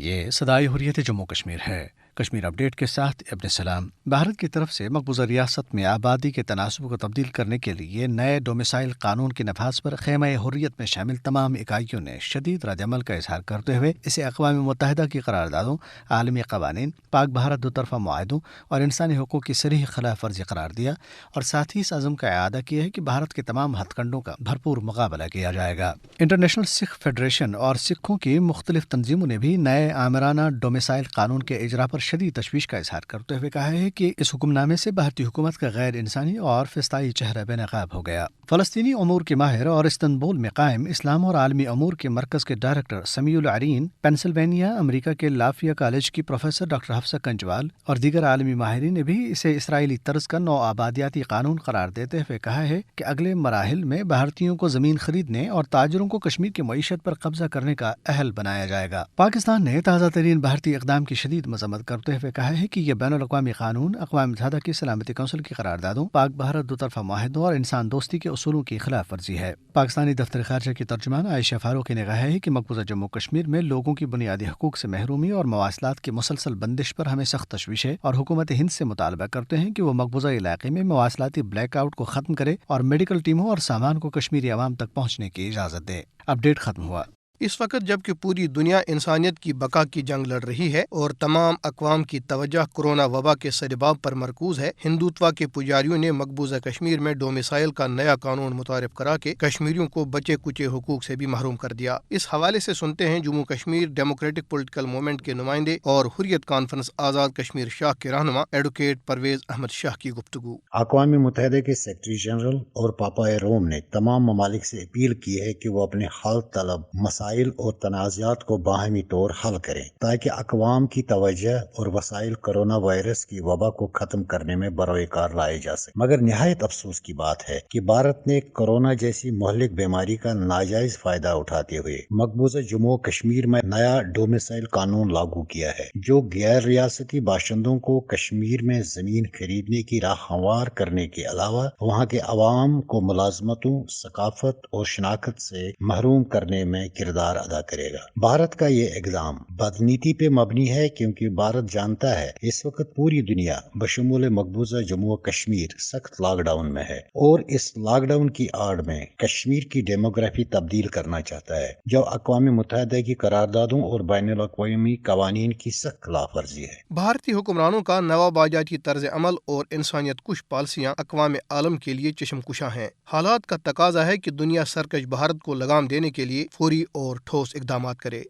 یہ صدائے حریت جموں کشمیر ہے۔ کشمیر اپڈیٹ کے ساتھ ابن سلام۔ بھارت کی طرف سے مقبوضہ ریاست میں آبادی کے تناسب کو تبدیل کرنے کے لیے نئے ڈومیسائل قانون کے نفاذ پر خیمہ حریت میں شامل تمام اکائیوں نے شدید رد عمل کا اظہار کرتے ہوئے اسے اقوام متحدہ کی قراردادوں، عالمی قوانین، پاک بھارت دوطرفہ معاہدوں اور انسانی حقوق کی صریح خلاف ورزی قرار دیا اور ساتھ ہی اس عزم کا اعادہ کیا ہے کہ بھارت کے تمام ہتھ کنڈوں کا بھرپور مقابلہ کیا جائے گا۔ انٹرنیشنل سکھ فیڈریشن اور سکھوں کی مختلف تنظیموں نے بھی نئے آمرانہ ڈومیسائل قانون کے اجرا پر شدید تشویش کا اظہار کرتے ہوئے کہا ہے کہ اس حکم نامے سے بھارتی حکومت کا غیر انسانی اور فسطائی چہرہ بے نقاب ہو گیا۔ فلسطینی امور کے ماہر اور استنبول میں قائم اسلام اور عالمی امور کے مرکز کے ڈائریکٹر سمیع العرین، پینسلوینیا امریکہ کے لافیا کالج کی پروفیسر ڈاکٹر حفصہ کنجوال اور دیگر عالمی ماہرین نے بھی اسے اسرائیلی طرز کا نو آبادیاتی قانون قرار دیتے ہوئے کہا ہے کہ اگلے مراحل میں بھارتیوں کو زمین خریدنے اور تاجروں کو کشمیر کی معیشت پر قبضہ کرنے کا اہل بنایا جائے گا۔ پاکستان نے تازہ ترین بھارتی اقدام کی شدید مذمت کرتے ہوئے کہا ہے کہ یہ بین الاقوامی قانون، اقوام متحدہ کی سلامتی کونسل کی قراردادوں، پاک بھارت دوطرفہ معاہدوں اور انسان دوستی کے اصولوں کی خلاف ورزی ہے۔ پاکستانی دفتر خارجہ کی ترجمان عائشہ فاروقی نے کہا ہے کہ مقبوضہ جموں کشمیر میں لوگوں کی بنیادی حقوق سے محرومی اور مواصلات کی مسلسل بندش پر ہمیں سخت تشویش ہے اور حکومت ہند سے مطالبہ کرتے ہیں کہ وہ مقبوضہ علاقے میں مواصلاتی بلیک آؤٹ کو ختم کرے اور میڈیکل ٹیموں اور سامان کو کشمیری عوام تک پہنچنے کی اجازت دے۔ اپڈیٹ ختم ہوا۔ اس وقت جبکہ پوری دنیا انسانیت کی بقا کی جنگ لڑ رہی ہے اور تمام اقوام کی توجہ کورونا وبا کے سرباب پر مرکوز ہے، ہندوتوا کے پجاریوں نے مقبوضہ کشمیر میں ڈومیسائل کا نیا قانون متعارف کرا کے کشمیریوں کو بچے کچے حقوق سے بھی محروم کر دیا۔ اس حوالے سے سنتے ہیں Jammu Kashmir democratic political movement کے نمائندے اور حریت کانفرنس آزاد کشمیر شاخ کے رہنما ایڈوکیٹ پرویز احمد شاہ کی گفتگو۔ اقوام متحدہ کے سیکرٹری جنرل اور پاپائے روم نے تمام ممالک سے اپیل کی ہے کہ وہ اپنے حل طلب مسائل اور تنازعات کو باہمی طور حل کریں تاکہ اقوام کی توجہ اور وسائل کورونا وائرس کی وبا کو ختم کرنے میں بروئے کار لائے جا سکیں۔ مگر نہایت افسوس کی بات ہے کہ بھارت نے کورونا جیسی مہلک بیماری کا ناجائز فائدہ اٹھاتے ہوئے مقبوضہ جموں کشمیر میں نیا ڈومیسائل قانون لاگو کیا ہے جو غیر ریاستی باشندوں کو کشمیر میں زمین خریدنے کی راہ ہموار کرنے کے علاوہ وہاں کے عوام کو ملازمتوں، ثقافت اور شناخت سے محروم کرنے میں کردار ادا کرے گا۔ بھارت کا یہ اقدام بدنیتی پہ مبنی ہے کیونکہ بھارت جانتا ہے اس وقت پوری دنیا بشمول مقبوضہ جموں و کشمیر سخت لاک ڈاؤن میں ہے اور اس لاک ڈاؤن کی آڑ میں کشمیر کی ڈیموگرافی تبدیل کرنا چاہتا ہے جو اقوام متحدہ کی قراردادوں اور بین الاقوامی قوانین کی سخت خلاف ورزی ہے۔ بھارتی حکمرانوں کا نوآبادیاتی طرز عمل اور انسانیت کش پالیسیاں اقوام عالم کے لیے چشم کشاں ہیں۔ حالات کا تقاضا ہے کہ دنیا سرکش بھارت کو لگام دینے کے لیے فوری اور ٹھوس اقدامات کرے۔